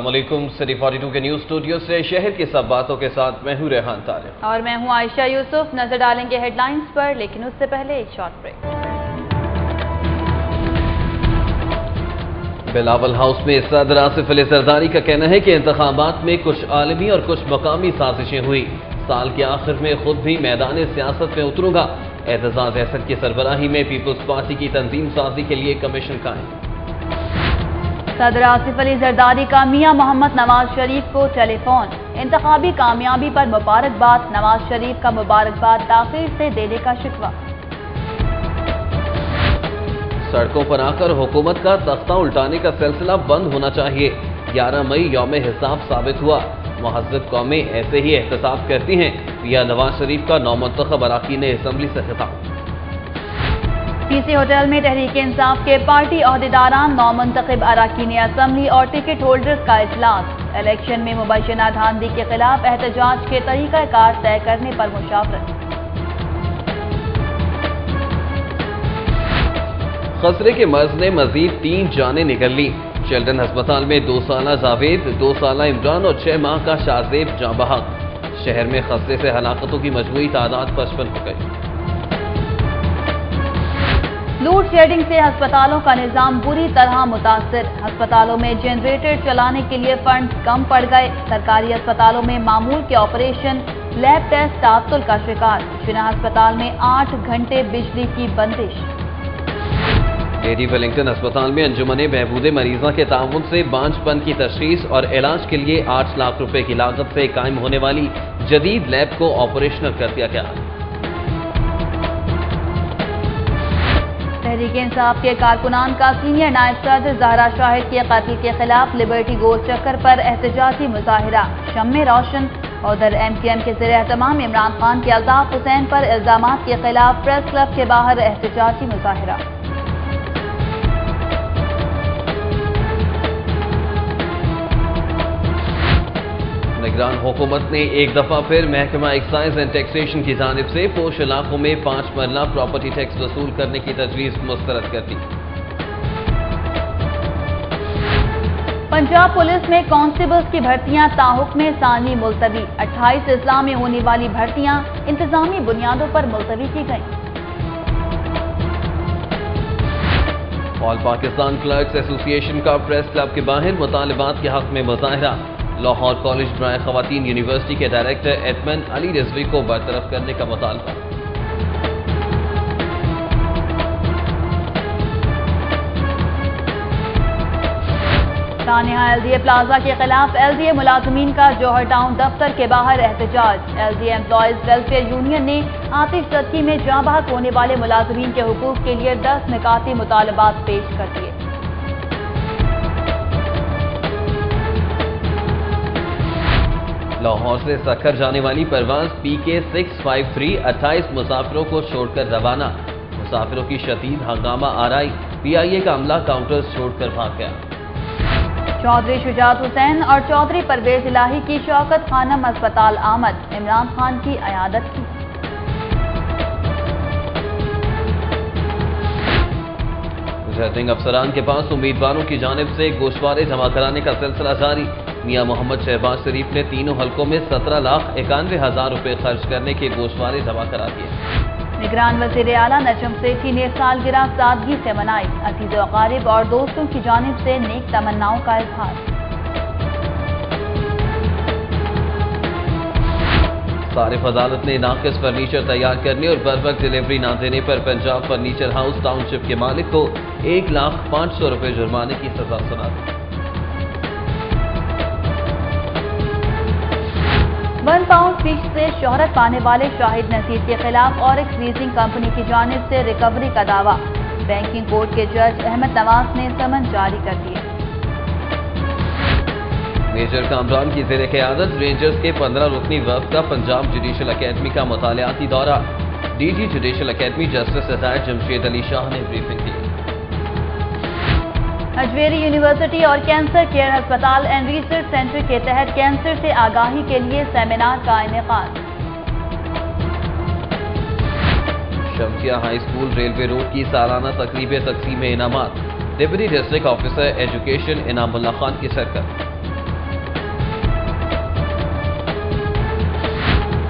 السلام علیکم۔ سٹی 42 کے نیوز اسٹوڈیو سے شہر کی سب باتوں کے ساتھ میں ہوں ریحان طارق اور میں ہوں عائشہ یوسف۔ نظر ڈالیں گے ہیڈ لائنز پر، لیکن اس سے پہلے ایک شارٹ بریک۔ بلاول ہاؤس میں صدر آصف علی زرداری کا کہنا ہے کہ انتخابات میں کچھ عالمی اور کچھ مقامی سازشیں ہوئی، سال کے آخر میں خود بھی میدان سیاست میں اتروں گا۔ اعتزاز احسن کی سربراہی میں پیپلز پارٹی کی تنظیم سازی کے لیے کمیشن قائم۔ صدر آصف علی زرداری کا میاں محمد نواز شریف کو ٹیلی فون، انتخابی کامیابی پر مبارکباد، نواز شریف کا مبارکباد تاخیر سے دینے کا شکوہ۔ سڑکوں پر آ کر حکومت کا تختہ الٹانے کا سلسلہ بند ہونا چاہیے، 11 مئی یوم حساب ثابت ہوا، مہذب قومیں ایسے ہی احتساب کرتی ہیں، یا نواز شریف کا نومنتخب اراکین اسمبلی سے خطاب۔ پی سی ہوٹل میں تحریک انصاف کے پارٹی عہدیداران، نومنتخب اراکین اسمبلی اور ٹکٹ ہولڈرز کا اجلاس، الیکشن میں مبینہ دھاندلی کے خلاف احتجاج کے طریقہ کار طے کرنے پر مشاورت۔ خسرے کے مرض نے مزید 3 جانیں نکل لی، چلڈرن ہسپتال میں 2 سالہ جاوید، 2 سالہ عمران اور 6 ماہ کا شاذیب جاں بحق۔ شہر میں خسرے سے ہلاکتوں کی مجموعی تعداد 55 ہو گئی۔ لوڈ شیڈنگ سے ہسپتالوں کا نظام بری طرح متاثر، ہسپتالوں میں جنریٹر چلانے کے لیے فنڈز کم پڑ گئے، سرکاری ہسپتالوں میں معمول کے آپریشن، لیب ٹیسٹ تعطل کا شکار، شنا ہسپتال میں 8 گھنٹے بجلی کی بندش۔ لیڈی ویلنگٹن ہسپتال میں انجمن بہبود مریضاں کے تعاون سے بانجھ پن کی تشخیص اور علاج کے لیے 8 لاکھ روپے کی لاگت سے قائم ہونے والی جدید لیب کو آپریشنل کر دیا گیا۔ تحریک انصاف کے کارکنان کا سینئر نائب صدر زہرا شاہد کے قتل کے خلاف لبرٹی گول چکر پر احتجاجی مظاہرہ، شمع روشن۔ ادھر ایم کیو ایم کے زیر اہتمام عمران خان کے الطاف حسین پر الزامات کے خلاف پریس کلب کے باہر احتجاجی مظاہرہ۔ نگران حکومت نے ایک دفعہ پھر محکمہ ایکسائز اینڈ ٹیکسیشن کی جانب سے پوش علاقوں میں 5 مرلہ پراپرٹی ٹیکس وصول کرنے کی تجویز مسترد کر دی۔ پنجاب پولیس میں کانسٹیبلز کی بھرتیاں تاحکم ثانی ملتوی، 28 اضلاع میں ہونے والی بھرتیاں انتظامی بنیادوں پر ملتوی کی گئیں۔ آل پاکستان کلرکس ایسوسی ایشن کا پریس کلب کے باہر مطالبات کے حق میں مظاہرہ، لاہور کالج برائے خواتین یونیورسٹی کے ڈائریکٹر ایڈمن علی رضوی کو برطرف کرنے کا مطالبہ۔ سانحہ ایل ڈی اے پلازا کے خلاف ایل ڈی اے ملازمین کا جوہر ٹاؤن دفتر کے باہر احتجاج، L D A employees welfare union نے آتش زدگی میں جاں بحق ہونے والے ملازمین کے حقوق کے لیے 10 نکاتی مطالبات پیش کر دیے۔ لاہور سے سکھر جانے والی پرواز پی کے 653 28 مسافروں کو چھوڑ کر روانہ، مسافروں کی شدید ہنگامہ آرائی، پی آئی اے کا عملہ کاؤنٹرز چھوڑ کر بھاگ گیا۔ چودھری شجاعت حسین اور چودھری پرویز الہی کی شوکت خانم ہسپتال آمد، عمران خان کی عیادت کی۔ ریٹرننگ افسران کے پاس امیدواروں کی جانب سے گوشوارے جمع کرانے کا سلسلہ جاری، میاں محمد شہباز شریف نے تینوں حلقوں میں 17,91,000 روپے خرچ کرنے کے گوشوارے جمع کرا دیے۔ نگران وزیر اعلیٰ نجم سیٹھی نے سالگرہ سادگی سے منائی، عزیز و اقارب اور دوستوں کی جانب سے نیک تمناؤں کا اظہار۔ صارف عدالت نے ناقص فرنیچر تیار کرنے اور بر وقت ڈیلیوری نہ دینے پر پنجاب فرنیچر ہاؤس ٹاؤن شپ کے مالک کو 1,05,000 روپے جرمانے کی سزا سنا دی۔ 1 پاؤنڈ فش سے شہرت پانے والے شاہد نصیر کے خلاف اوریکس لیزنگ کمپنی کی جانب سے ریکوری کا دعویٰ، بینکنگ کورٹ کے جج احمد نواز نے سمن جاری کر دیے۔ میجر کامران کی زیر قیادت رینجرز کے 15 رکنی وفد کا پنجاب جوڈیشل اکیڈمی کا مطالعاتی دورہ، D G judicial academy justice retired Jamshed Ali Shah نے بریفنگ کی۔ اجمیری یونیورسٹی اور کینسر کیئر ہسپتال اینڈ ریسرچ سینٹر کے تحت کینسر سے آگاہی کے لیے سیمینار کا انعقاد۔ شمسیہ ہائی اسکول ریلوے روڈ کی سالانہ تقریب تقسیم انعامات، ڈپٹی ڈسٹرکٹ آفیسر ایجوکیشن انعام اللہ خان کی شرکت۔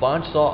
500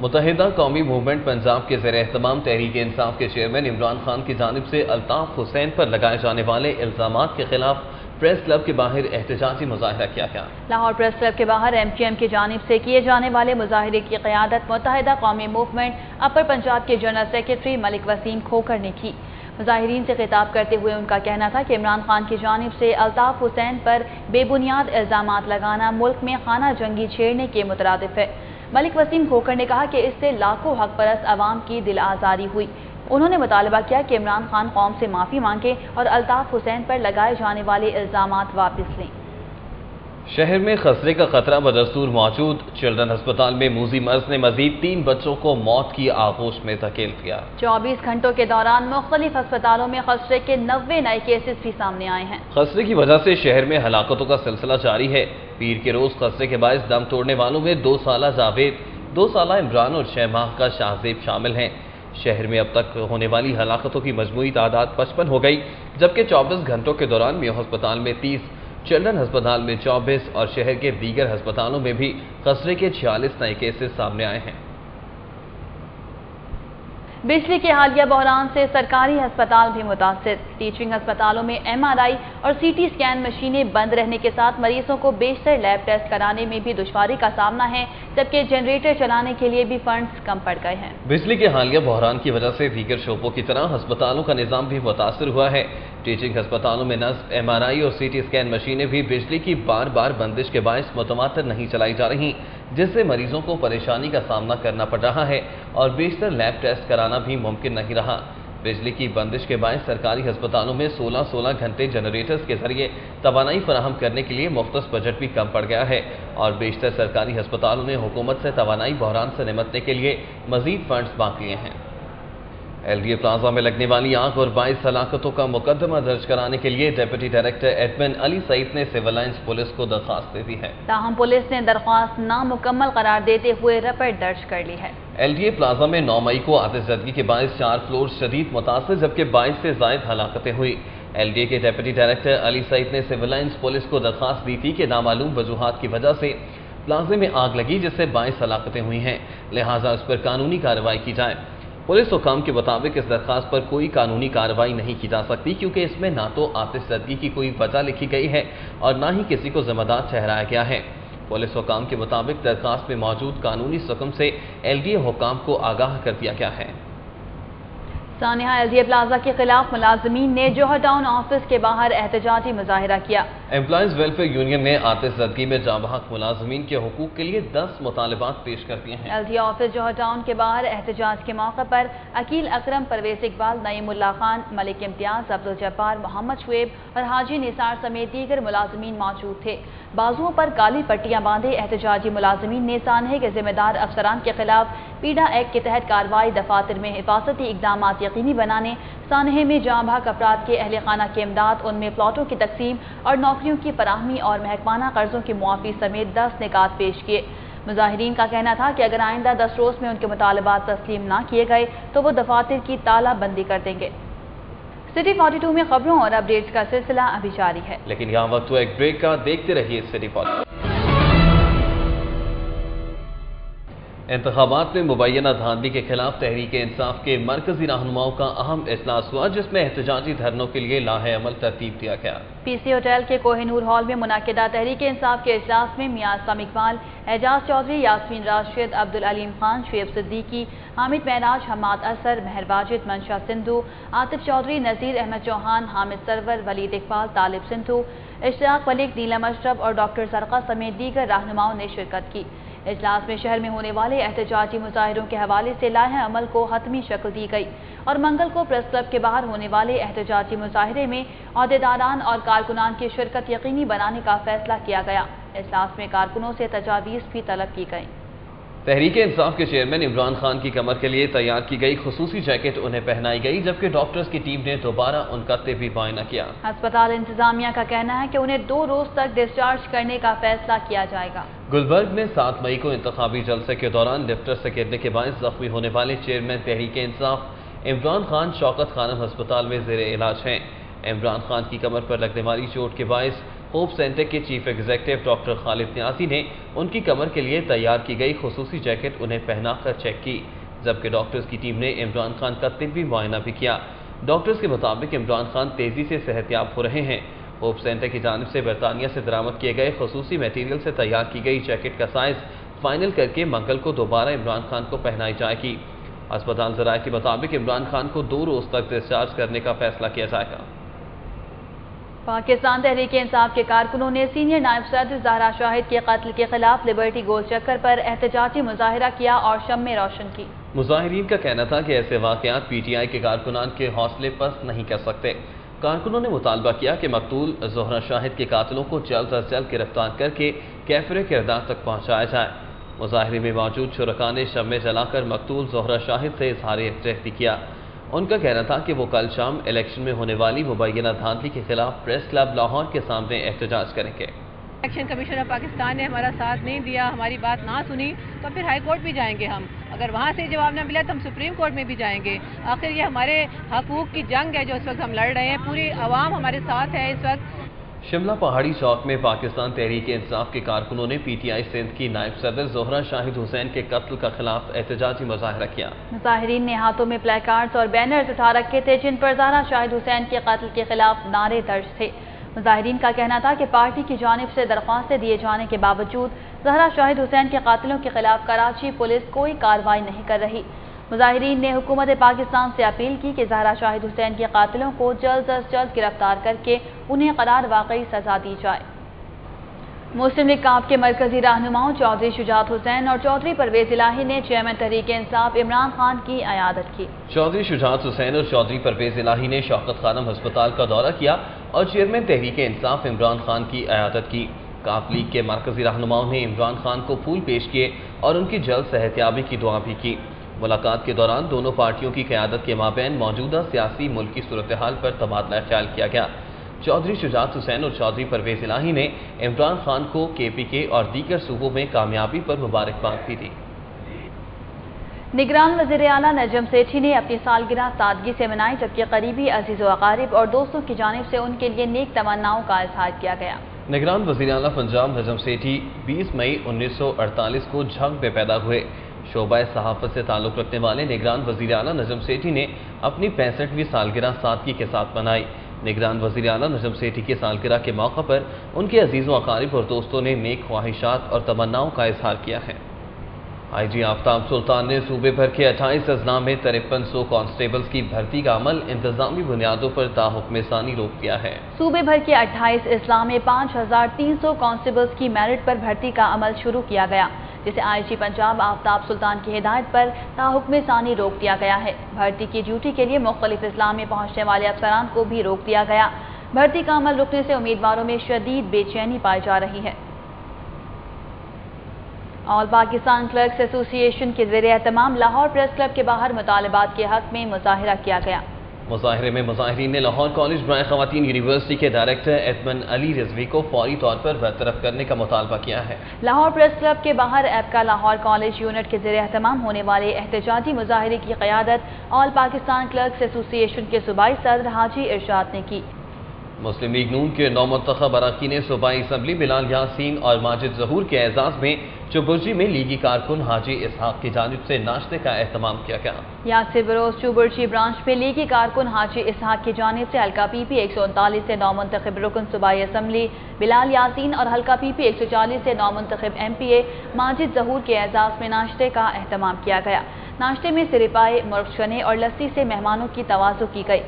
متحدہ قومی موومنٹ پنجاب کے زیر اہتمام تحریک انصاف کے چیئرمین عمران خان کی جانب سے الطاف حسین پر لگائے جانے والے الزامات کے خلاف پریس کلب کے باہر احتجاجی مظاہرہ کیا گیا۔ لاہور پریس کلب کے باہر MQM کی جانب سے کیے جانے والے مظاہرے کی قیادت متحدہ قومی موومنٹ اپر پنجاب کے جنرل سیکرٹری ملک وسیم کھوکھر نے کی۔ مظاہرین سے خطاب کرتے ہوئے ان کا کہنا تھا کہ عمران خان کی جانب سے الطاف حسین پر بے بنیاد الزامات لگانا ملک میں خانہ جنگی چھیڑنے کے مترادف ہے۔ ملک وسیم کھوکھر نے کہا کہ اس سے لاکھوں حق پرست عوام کی دل آزاری ہوئی۔ انہوں نے مطالبہ کیا کہ عمران خان قوم سے معافی مانگے اور الطاف حسین پر لگائے جانے والے الزامات واپس لیں۔ شہر میں خسرے کا خطرہ بدستور موجود، چلڈرن ہسپتال میں موذی مرض نے مزید 3 بچوں کو موت کی آغوش میں دھکیل دیا۔ 24 گھنٹوں کے دوران مختلف ہسپتالوں میں خسرے کے 90 نئے کیسز بھی سامنے آئے ہیں۔ خسرے کی وجہ سے شہر میں ہلاکتوں کا سلسلہ جاری ہے۔ پیر کے روز خسرے کے باعث دم توڑنے والوں میں 2 سالہ جاوید، 2 سالہ عمران اور 6 ماہ کا شاہزیب شامل ہیں۔ شہر میں اب تک ہونے والی ہلاکتوں کی مجموعی تعداد 55 ہو گئی، جبکہ 24 گھنٹوں کے دوران میو ہسپتال میں 30، چلڈرن ہسپتال میں 24 اور شہر کے دیگر ہسپتالوں میں بھی خسرے کے 46 نئے کیسز سامنے آئے ہیں۔ بجلی کے حالیہ بحران سے سرکاری ہسپتال بھی متاثر۔ ٹیچنگ ہسپتالوں میں MRI اور CT اسکین مشینیں بند رہنے کے ساتھ مریضوں کو بیشتر لیب ٹیسٹ کرانے میں بھی دشواری کا سامنا ہے، جبکہ جنریٹر چلانے کے لیے بھی فنڈز کم پڑ گئے ہیں۔ بجلی کے حالیہ بحران کی وجہ سے دیگر شعبوں کی طرح ہسپتالوں کا نظام بھی متاثر ہوا ہے۔ ٹیچنگ ہسپتالوں میں نصب MRI اور CT اسکین مشینیں بھی بجلی کی بار بار بندش کے باعث متواتر نہیں چلائی جا رہی، جس سے مریضوں کو پریشانی کا سامنا کرنا پڑ رہا ہے اور بیشتر لیب ٹیسٹ کرانا بھی ممکن نہیں رہا۔ بجلی کی بندش کے باعث سرکاری ہسپتالوں میں 16 گھنٹے جنریٹرز کے ذریعے توانائی فراہم کرنے کے لیے مختص بجٹ بھی کم پڑ گیا ہے اور بیشتر سرکاری ہسپتالوں نے حکومت سے توانائی بحران سے نمٹنے کے لیے مزید فنڈز مانگ لیے ہیں۔ LDA پلازا میں لگنے والی آگ اور 22 ہلاکتوں کا مقدمہ درج کرانے کے لیے ڈپٹی ڈائریکٹر ایڈمن علی سعید نے سول لائنز پولیس کو درخواست دے دی ہے۔ تاہم پولیس نے درخواست نامکمل قرار دیتے ہوئے رپورٹ درج کر لی ہے۔ LDA پلازا میں 9 مئی کو آتش زدگی کے باعث 4 فلور شدید متاثر، جبکہ 22 سے زائد ہلاکتیں ہوئی۔ LDA کے ڈپٹی ڈائریکٹر علی سعید نے سول لائنز پولیس کو درخواست دی تھی کہ نامعلوم وجوہات کی وجہ سے پلازے میں آگ لگی، جس سے 22 ہلاکتیں ہوئی ہیں، لہٰذا اس پر قانونی کارروائی کی جائے۔ پولیس حکام کے مطابق اس درخواست پر کوئی قانونی کارروائی نہیں کی جا سکتی، کیونکہ اس میں نہ تو آتش زدگی کی کوئی وجہ لکھی گئی ہے اور نہ ہی کسی کو ذمہ دار ٹھہرایا گیا ہے۔ پولیس حکام کے مطابق درخواست میں موجود قانونی حکم سے LDA حکام کو آگاہ کر دیا گیا ہے۔ سانحہ LDA پلازا کے خلاف ملازمین نے جوہر ٹاؤن آفس کے باہر احتجاجی مظاہرہ کیا۔ امپلائیز ویلفیئر یونین نے آتش زدگی میں جاں بحق ملازمین کے حقوق کے لیے 10 مطالبات پیش کر دیے ہیں۔ LDA آفس جوہر ٹاؤن کے باہر احتجاج کے موقع پر عقیل اکرم، پرویز اقبال، نعیم اللہ خان، ملک امتیاز، عبدالجبار، محمد شعیب اور حاجی نثار سمیت دیگر ملازمین موجود تھے۔ بازوؤں پر کالی پٹیاں باندھے احتجاجی ملازمین نے سانحے کے ذمہ دار افسران کے خلاف پیڈا ایکٹ کے تحت کارروائی، دفاتر میں حفاظتی اقدامات یقینی بنانے، سانحے میں جاں بحق افراد کے اہل خانہ کی امداد، ان میں پلاٹوں کی تقسیم اور نوکریوں کی فراہمی اور محکمانہ قرضوں کی معافی سمیت 10 نکات پیش کیے۔ مظاہرین کا کہنا تھا کہ اگر آئندہ 10 روز میں ان کے مطالبات تسلیم نہ کیے گئے تو وہ دفاتر کی تالہ بندی کر دیں گے۔ سٹی 42 میں خبروں اور اپڈیٹس کا سلسلہ ابھی جاری ہے، لیکن یہاں وقت ہوا ایک بریک کا، دیکھتے رہیے سٹی 42۔ انتخابات میں مبینہ دھاندلی کے خلاف تحریک انصاف کے مرکزی رہنماؤں کا اہم اجلاس ہوا، جس میں احتجاجی دھرنوں کے لیے لاہے عمل ترتیب دیا گیا۔ PC ہوٹل کے کوہ نور ہال میں منعقدہ تحریک انصاف کے اجلاس میں میاں اسلم اقبال، اعجاز چودھری، یاسمین راشد، عبدالعلیم خان، شعیب صدیقی، حامد معراج، حماد اثر، مہر واجد، منشا سندھو، عاطف چودھری، نذیر احمد چوہان، حامد سرور، ولید اقبال، طالب سندھو، اشتیاق ملک، نیلم اشرف اور ڈاکٹر زرقا سمیت دیگر رہنماؤں نے شرکت کی۔ اجلاس میں شہر میں ہونے والے احتجاجی مظاہروں کے حوالے سے لائحہ عمل کو حتمی شکل دی گئی اور منگل کو پریس کلب کے باہر ہونے والے احتجاجی مظاہرے میں عہدیداران اور کارکنان کی شرکت یقینی بنانے کا فیصلہ کیا گیا۔ اجلاس میں کارکنوں سے تجاویز بھی طلب کی گئیں۔ تحریک انصاف کے چیئرمین عمران خان کی کمر کے لیے تیار کی گئی خصوصی جیکٹ انہیں پہنائی گئی، جبکہ ڈاکٹرز کی ٹیم نے دوبارہ ان کا طبی معائنہ کیا۔ ہسپتال انتظامیہ کا کہنا ہے کہ انہیں 2 روز تک ڈسچارج کرنے کا فیصلہ کیا جائے گا۔ گلبرگ میں 7 مئی کو انتخابی جلسے کے دوران لفٹر سے گرنے کے باعث زخمی ہونے والے چیئرمین تحریک انصاف عمران خان شوکت خانم ہسپتال میں زیر علاج ہیں۔ عمران خان کی کمر پر لگنے والی چوٹ کے باعث ہوپ سینٹر کے چیف ایگزیکٹو ڈاکٹر خالد نیازی نے ان کی کمر کے لیے تیار کی گئی خصوصی جیکٹ انہیں پہنا کر چیک کی، جبکہ ڈاکٹرز کی ٹیم نے عمران خان کا طبی معائنہ بھی کیا۔ ڈاکٹرز کے مطابق عمران خان تیزی سے صحت یاب ہو رہے ہیں۔ ہوپ سینٹر کی جانب سے برطانیہ سے درآمد کیے گئے خصوصی میٹیریل سے تیار کی گئی جیکٹ کا سائز فائنل کر کے منگل کو دوبارہ عمران خان کو پہنائی جائے گی۔ اسپتال ذرائع کے مطابق عمران خان کو 2 روز تک ڈسچارج کرنے کا فیصلہ کیا جائے گا۔ پاکستان تحریک انصاف کے کارکنوں نے سینئر نائب صدر زہرا شاہد کے قتل کے خلاف لبرٹی گول چکر پر احتجاجی مظاہرہ کیا اور شمع روشن کی۔ مظاہرین کا کہنا تھا کہ ایسے واقعات پی ٹی آئی کے کارکنان کے حوصلے پست نہیں کر سکتے۔ کارکنوں نے مطالبہ کیا کہ مقتول زہرا شاہد کے قاتلوں کو جلد از جلد گرفتار کر کے کیفر کردار تک پہنچایا جائے۔ مظاہرے میں موجود شرکاء نے شمع جلا کر مقتول زہرا شاہد سے اظہار یکجہتی کیا۔ ان کا کہنا تھا کہ وہ کل شام الیکشن میں ہونے والی مبینہ دھاندلی کے خلاف پریس کلب لاہور کے سامنے احتجاج کریں گے۔ الیکشن کمیشن آف پاکستان نے ہمارا ساتھ نہیں دیا، ہماری بات نہ سنی تو پھر ہائی کورٹ بھی جائیں گے ہم۔ اگر وہاں سے جواب نہ ملا تو ہم سپریم کورٹ میں بھی جائیں گے۔ آخر یہ ہمارے حقوق کی جنگ ہے جو اس وقت ہم لڑ رہے ہیں، پوری عوام ہمارے ساتھ ہے اس وقت۔ شملہ پہاڑی چوک میں پاکستان تحریک انصاف کے کارکنوں نے پی ٹی آئی سندھ کی نائب صدر زہرا شاہد حسین کے قتل کا خلاف احتجاجی مظاہرہ کیا۔ مظاہرین نے ہاتھوں میں پلے کارڈز اور بینرز اٹھا رکھے تھے جن پر زہرا شاہد حسین کے قتل کے خلاف نعرے درج تھے۔ مظاہرین کا کہنا تھا کہ پارٹی کی جانب سے درخواستیں دیے جانے کے باوجود زہرا شاہد حسین کے قاتلوں کے خلاف کراچی پولیس کوئی کارروائی نہیں کر رہی۔ مظاہرین نے حکومت پاکستان سے اپیل کی کہ زہرا شاہد حسین کے قاتلوں کو جلد از جلد گرفتار کر کے انہیں قرار واقعی سزا دی جائے۔ مسلم لیگ کاف کے مرکزی رہنماؤں چودھری شجاعت حسین اور چودھری پرویز الہی نے چیئرمین تحریک انصاف عمران خان کی عیادت کی۔ چودھری شجاعت حسین اور چودھری پرویز الہی نے شوکت خانم ہسپتال کا دورہ کیا اور چیئرمین تحریک انصاف عمران خان کی عیادت کی۔ کاف لیگ کے مرکزی رہنماؤں نے عمران خان کو پھول پیش کیے اور ان کی جلد صحتیابی کی دعا بھی کی۔ ملاقات کے دوران دونوں پارٹیوں کی قیادت کے مابین موجودہ سیاسی ملکی صورتحال پر تبادلہ خیال کیا گیا۔ چودھری شجاعت حسین اور چودھری پرویز الہی نے عمران خان کو کے پی کے اور دیگر صوبوں میں کامیابی پر مبارکباد بھی دی۔ نگران وزیر اعلیٰ نجم سیٹھی نے اپنی سالگرہ سادگی سے منائی، جبکہ قریبی عزیز و اقارب اور دوستوں کی جانب سے ان کے لیے نیک تمناؤں کا اظہار کیا گیا۔ نگران وزیر اعلیٰ پنجاب نجم سیٹھی 20 مئی 1948 کو جھنگ میں پیدا ہوئے۔ شعبہ صحافت سے تعلق رکھنے والے نگران وزیر اعلیٰ نجم سیٹھی نے اپنی 65ویں سالگرہ سادگی کے ساتھ منائی۔ نگران وزیر اعلیٰ نجم سیٹھی کی سالگرہ کے موقع پر ان کے عزیز و اقارب اور دوستوں نے نیک خواہشات اور تمناؤں کا اظہار کیا ہے۔ آئی جی آفتاب سلطان نے صوبے بھر کے 28 اضلاع میں 5300 کانسٹیبلز کی بھرتی کا عمل انتظامی بنیادوں پر تاحکم ثانی روک دیا ہے۔ صوبے بھر کے 28 اضلاع میں 5300 کانسٹیبلز کی میرٹ پر بھرتی کا عمل شروع کیا گیا، جسے آئی جی پنجاب آفتاب سلطان کی ہدایت پر تاحکم ثانی روک دیا گیا ہے۔ بھرتی کی ڈیوٹی کے لیے مختلف اضلاع میں پہنچنے والے افسران کو بھی روک دیا گیا۔ بھرتی کا عمل رکنے سے امیدواروں میں شدید بے چینی پائی جا رہی ہے۔ آل پاکستان کلرکس ایسوسی ایشن کے زیر اہتمام لاہور پریس کلب کے باہر مطالبات کے حق میں مظاہرہ کیا گیا۔ مظاہرے میں مظاہرین نے لاہور کالج برائے خواتین یونیورسٹی کے ڈائریکٹر ایڈمن علی رضوی کو فوری طور پر برطرف کرنے کا مطالبہ کیا ہے۔ لاہور پریس کلب کے باہر ایپکا لاہور کالج یونٹ کے زیر اہتمام ہونے والے احتجاجی مظاہرے کی قیادت آل پاکستان کلرکس ایسوسی ایشن کے صوبائی صدر حاجی ارشاد نے کی۔ مسلم لیگ نون کے نومنتخب اراکین صوبائی اسمبلی بلال یاسین اور ماجد ظہور کے اعزاز میں چوبرجی میں لیگی کارکن حاجی اسحاق کی جانب سے ناشتے کا اہتمام کیا گیا۔ یاسر بروز چوبرجی برانچ میں لیگی کارکن حاجی اسحاق کی جانب سے حلقہ پی پی 139 سے نومنتخب رکن صوبائی اسمبلی بلال یاسین اور حلقہ پی پی 140 سے نومنتخب ایم پی اے ماجد ظہور کے اعزاز میں ناشتے کا اہتمام کیا گیا۔ ناشتے میں سرپائے، مرغ چنے اور لسی سے مہمانوں کی توازو کی گئی۔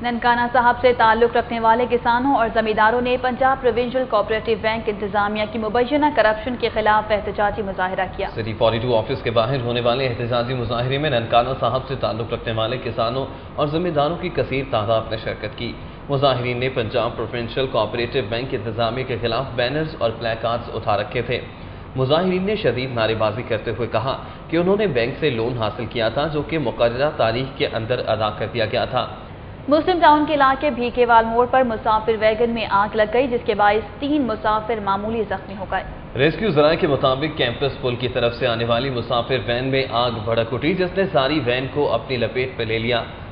ننکانہ صاحب سے تعلق رکھنے والے کسانوں اور زمینداروں نے پنجاب پروونشل کوآپریٹو بینک انتظامیہ کی مبینہ کرپشن کے خلاف احتجاجی مظاہرہ کیا۔ سٹی 42 آفس کے باہر ہونے والے احتجاجی مظاہرے میں ننکانہ صاحب سے تعلق رکھنے والے کسانوں اور زمینداروں کی کثیر تعداد نے شرکت کی۔ مظاہرین نے پنجاب پروونشل کوآپریٹو بینک انتظامیہ کے خلاف بینرز اور پلے کارڈز اٹھا رکھے تھے۔ مظاہرین نے شدید نعرے بازی کرتے ہوئے کہا کہ انہوں نے بینک سے لون حاصل کیا تھا جو کہ مقررہ تاریخ کے اندر ادا کر دیا گیا تھا۔ مسلم ٹاؤن کے علاقے بھیکے وال موڑ پر مسافر ویگن میں آگ لگ گئی، جس کے باعث 3 مسافر معمولی زخمی ہو گئے۔ ریسکیو ذرائع کے مطابق کیمپس پل کی طرف سے آنے والی مسافر وین میں آگ بھڑک اٹھی، جس نے ساری وین کو اپنی لپیٹ میں لے لیا۔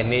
NA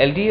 LD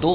2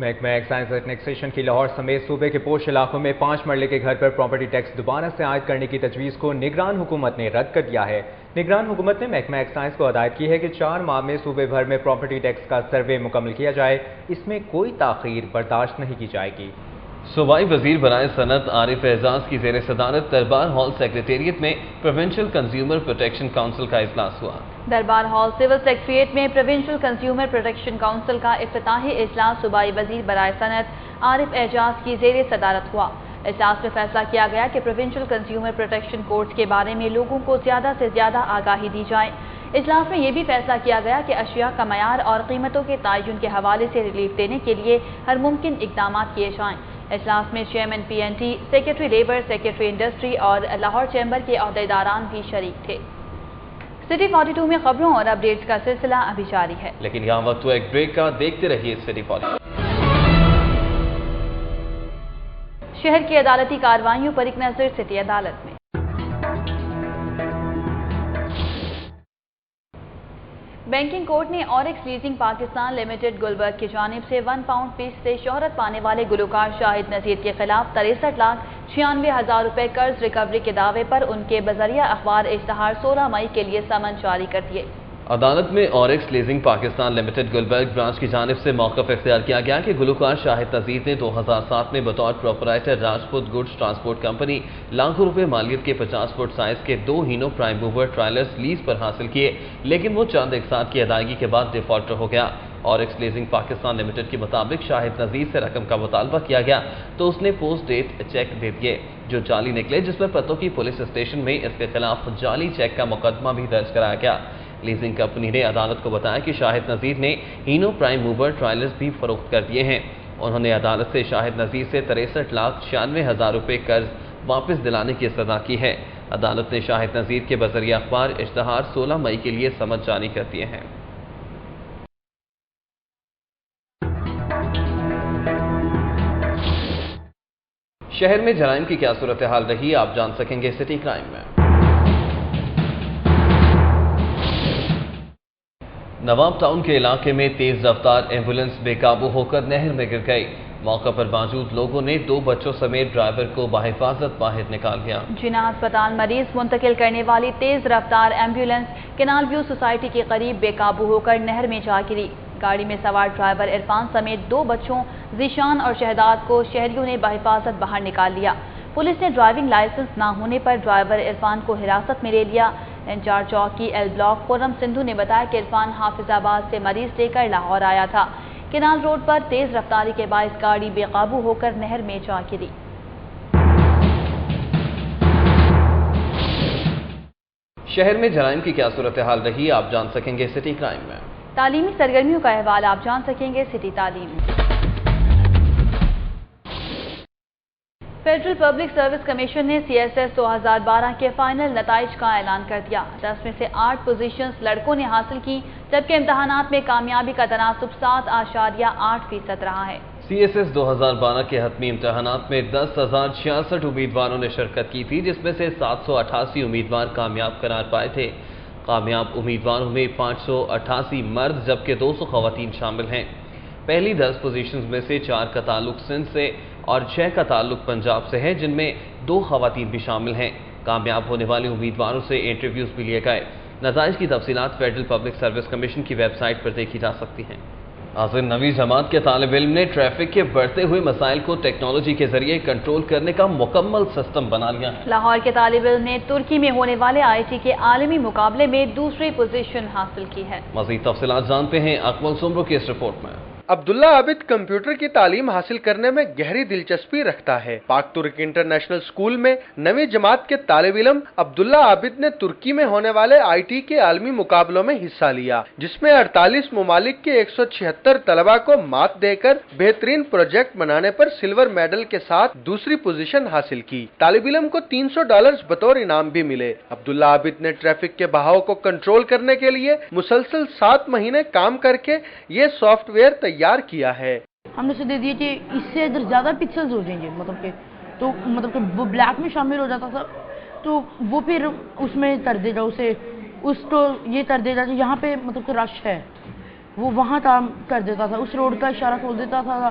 محکمہ ایکسائز اور ٹیکسیشن کی لاہور سمیت صوبے کے پوش علاقوں میں 5 مرلے کے گھر پر پراپرٹی ٹیکس دوبارہ سے عائد کرنے کی تجویز کو نگران حکومت نے رد کر دیا ہے۔ نگران حکومت نے محکمہ ایکسائز کو ہدایت کی ہے کہ 4 ماہ میں صوبے بھر میں پراپرٹی ٹیکس کا سروے مکمل کیا جائے، اس میں کوئی تاخیر برداشت نہیں کی جائے گی۔ صوبائی وزیر برائے صنعت عارف اعجاز کی زیر صدارت دربار ہال سیکریٹریٹ میں پروونشل کنزیومر پروٹیکشن کونسل کا اجلاس ہوا۔ دربار ہال سول سیکریٹریٹ میں پروونشل کنزیومر پروٹیکشن کونسل کا افتتاحی اجلاس صوبائی وزیر برائے صنعت عارف اعجاز کی زیر صدارت ہوا۔ اجلاس میں فیصلہ کیا گیا کہ پروونشل کنزیومر پروٹیکشن کوڈز کے بارے میں لوگوں کو زیادہ سے زیادہ آگاہی دی جائے۔ اجلاس میں یہ بھی فیصلہ کیا گیا کہ اشیاء کا معیار اور قیمتوں کے تعین کے حوالے سے ریلیف دینے کے لیے ہر ممکن اقدامات کیے جائیں۔ اجلاس میں chairman P N T, secretary labour, secretary industry اور لاہور چیمبر کے عہدیداران بھی شریک تھے۔ سٹی 42 میں خبروں اور اپڈیٹس کا سلسلہ ابھی جاری ہے، لیکن یہاں وقت ہوا ایک بریک کا۔ دیکھتے رہیے سٹی 42۔ شہر کی عدالتی کارروائیوں پر ایک نظر سٹی عدالت میں۔ بینکنگ کورٹ نے اوریکس لیزنگ پاکستان لمیٹڈ گلبرگ کی جانب سے 1 پاؤنڈ فیس سے شہرت پانے والے گلوکار شاہد نذیر کے خلاف 63,96,000 روپے قرض ریکوری کے دعوے پر ان کے بذریعہ اخبار اشتہار 16 مئی کے لیے سمن جاری کر دیے۔ عدالت میں Orix leasing Pakistan limited Gulberg branch کی جانب سے موقف اختیار کیا گیا کہ گلوکار شاہد نذیر نے 2007 میں بطور proprietor Rajput goods transport company لاکھوں روپے مالیت کے 50 فٹ سائز کے 2 ہینو پرائم موور ٹرائلرز لیز پر حاصل کیے، لیکن وہ چند اقساط کی ادائیگی کے بعد ڈیفالٹر ہو گیا۔ اوریکس لیزنگ پاکستان لمیٹڈ کے مطابق شاہد نذیر سے رقم کا مطالبہ کیا گیا تو اس نے پوسٹ ڈیٹ چیک دے دیے جو جعلی نکلے، جس پر پتوں کی پولیس اسٹیشن میں اس کے خلاف جعلی چیک کا مقدمہ بھی درج کرایا گیا۔ لیزنگ کمپنی نے عدالت کو بتایا کہ شاہد نذیر نے ہینو پرائم موور ٹرائلرز بھی فروخت کر دیے ہیں۔ انہوں نے عدالت سے شاہد نذیر سے 63,96,000 روپے قرض واپس دلانے کی استدعا کی ہے۔ عدالت نے شاہد نذیر کے بذریعہ اخبار اشتہار 16 مئی کے لیے سمن جاری کر دیے ہیں۔ شہر میں جرائم کی کیا صورتحال رہی آپ جان سکیں گے سٹی کرائم میں۔ نواب ٹاؤن کے علاقے میں تیز رفتار ایمبولینس بے قابو ہو کر نہر میں گر گئی۔ موقع پر موجود لوگوں نے 2 بچوں سمیت ڈرائیور کو بحفاظت باہر نکال دیا۔ جناح ہسپتال مریض منتقل کرنے والی تیز رفتار ایمبولینس کینال ویو سوسائٹی کے قریب بے قابو ہو کر نہر میں جا گری۔ گاڑی میں سوار ڈرائیور عرفان سمیت 2 بچوں ذیشان اور شہداد کو شہریوں نے بحفاظت باہر نکال لیا۔ پولیس نے ڈرائیونگ لائسنس نہ ہونے پر ڈرائیور عرفان کو حراست میں لے لیا۔ انچارج چوکی ایل بلاک خرم سندھو نے بتایا کہ عرفان حافظ آباد سے مریض لے کر لاہور آیا تھا۔ کینال روڈ پر تیز رفتاری کے باعث گاڑی بے قابو ہو کر نہر میں جا گری۔ شہر میں جرائم کی کیا صورتحال رہی آپ جان سکیں گے سٹی کرائم میں۔ تعلیمی سرگرمیوں کا احوال آپ جان سکیں گے سٹی تعلیم میں۔ فیڈرل پبلک سروس کمیشن نے سی ایس ایس 2012 کے فائنل نتائج کا اعلان کر دیا۔ 10 میں سے 8 پوزیشنز لڑکوں نے حاصل کی، جبکہ امتحانات میں کامیابی کا تناسب 7.8% رہا ہے۔ سی ایس ایس 2012 کے حتمی امتحانات میں 10,066 امیدواروں نے شرکت کی تھی، جس میں سے 788 امیدوار کامیاب قرار پائے تھے۔ کامیاب امیدواروں میں 588 مرد جبکہ 200 خواتین شامل ہیں۔ پہلی 10 پوزیشنز میں سے 4 کا تعلق سندھ سے اور 6 کا تعلق پنجاب سے ہے، جن میں 2 خواتین بھی شامل ہیں۔ کامیاب ہونے والے امیدواروں سے انٹرویوز بھی لیے گئے۔ نتائج کی تفصیلات فیڈرل پبلک سروس کمیشن کی ویب سائٹ پر دیکھی جا سکتی ہیں۔ ناظرین، 9ویں جماعت کے طالب علم نے ٹریفک کے بڑھتے ہوئے مسائل کو ٹیکنالوجی کے ذریعے کنٹرول کرنے کا مکمل سسٹم بنا لیا ہے۔ لاہور کے طالب علم نے ترکی میں ہونے والے آئی ٹی کے عالمی مقابلے میں دوسری پوزیشن حاصل کی ہے۔ مزید تفصیلات جانتے ہیں اکمل سمرو کی اس رپورٹ میں۔ عبداللہ عابد کمپیوٹر کی تعلیم حاصل کرنے میں گہری دلچسپی رکھتا ہے۔ پاک ترک انٹرنیشنل اسکول میں 9ویں جماعت کے طالب علم عبداللہ عابد نے ترکی میں ہونے والے آئی ٹی کے عالمی مقابلوں میں حصہ لیا، جس میں 48 ممالک کے 176 طلباء کو مات دے کر بہترین پروجیکٹ بنانے پر سلور میڈل کے ساتھ دوسری پوزیشن حاصل کی۔ طالب علم کو $300 بطور انعام بھی ملے۔ عبداللہ عابد نے ٹریفک کے بہاؤ کو کنٹرول کرنے کے لیے مسلسل 7 مہینے کام کر کے یہ سافٹ ویئر تیار کیا ہے۔ ہم نے اسے دے دیا کہ اس سے ادھر زیادہ پکسلز ہو جائیں گے، مطلب کہ وہ بلیک میں شامل ہو جاتا تھا، تو وہ پھر اس میں کر دے گا، اسے اس کو یہ کر دے گا کہ یہاں پہ مطلب کہ رش ہے، وہ وہاں کام کر دیتا تھا، اس روڈ کا اشارہ کھول دیتا تھا۔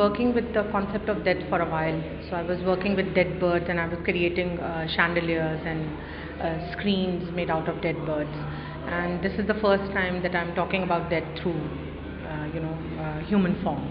working with the concept of death for a while. So I was working with dead birds and I was creating chandeliers and screens made out of dead birds. And this is the first time that I'm talking about death through, human form.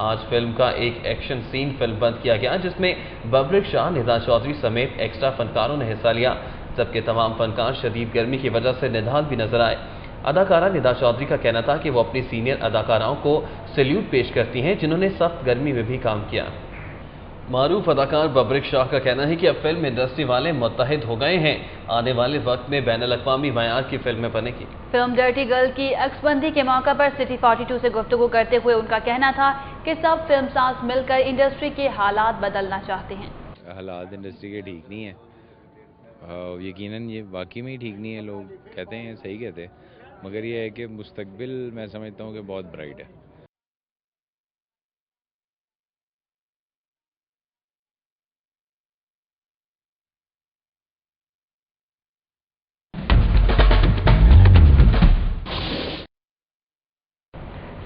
آج film کا ایک action سین film بند کیا گیا جس میں ببرک شاہ، ندا چودھری سمیت extra فنکاروں نے حصہ لیا، جبکہ تمام فنکار شدید گرمی کی وجہ سے نڈھال بھی نظر آئے۔ اداکارہ ندا چودھری کا کہنا تھا کہ وہ اپنی سینئر اداکاراؤں کو سیلیوٹ پیش کرتی ہیں جنہوں نے سخت گرمی میں بھی کام کیا۔ معروف اداکار ببرک شاہ کا کہنا ہے کہ اب فلم انڈسٹری والے متحد ہو گئے ہیں، آنے والے وقت میں بین الاقوامی معیار کی فلمیں بنے گی۔ فلم ڈرٹی گرل کی عکس بندی کے موقع پر سٹی 42 سے گفتگو کرتے ہوئے ان کا کہنا تھا کہ سب فلم ساز مل کر انڈسٹری کے حالات بدلنا چاہتے ہیں۔ حالات انڈسٹری کے ٹھیک نہیں ہیں، یقیناً یہ واقعی میں ہی ٹھیک نہیں ہے، لوگ کہتے ہیں صحیح کہتے ہیں، مگر یہ ہے کہ مستقبل میں سمجھتا ہوں کہ بہت برائٹ ہے۔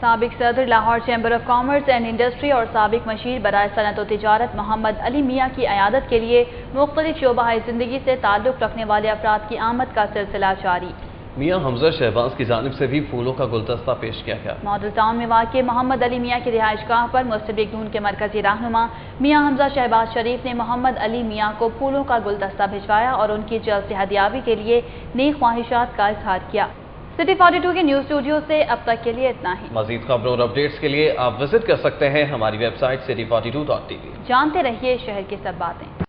سابق صدر Lahore chamber of commerce and industry اور سابق مشیر برائے صنعت و تجارت محمد علی میاں کی عیادت کے لیے مختلف شعبہ زندگی سے تعلق رکھنے والے افراد کی آمد کا سلسلہ جاری۔ میاں حمزہ شہباز کی جانب سے بھی پھولوں کا گلدستہ پیش کیا گیا۔ ماڈل ٹاؤن میں واقع محمد علی میاں کی رہائش گاہ پر مستبق نون کے مرکزی رہنما میاں حمزہ شہباز شریف نے محمد علی میاں کو پھولوں کا گلدستہ بھجوایا اور ان کی جلد صحتیابی کے لیے نیک خواہشات کا اظہار کیا۔ سٹی 42 کے نیوز اسٹوڈیو سے اب تک کے لیے اتنا ہی۔ مزید خبروں اور اپڈیٹس کے لیے آپ وزٹ کر سکتے ہیں ہماری ویب سائٹ city42.tv۔ جانتے رہیے شہر کی سب باتیں۔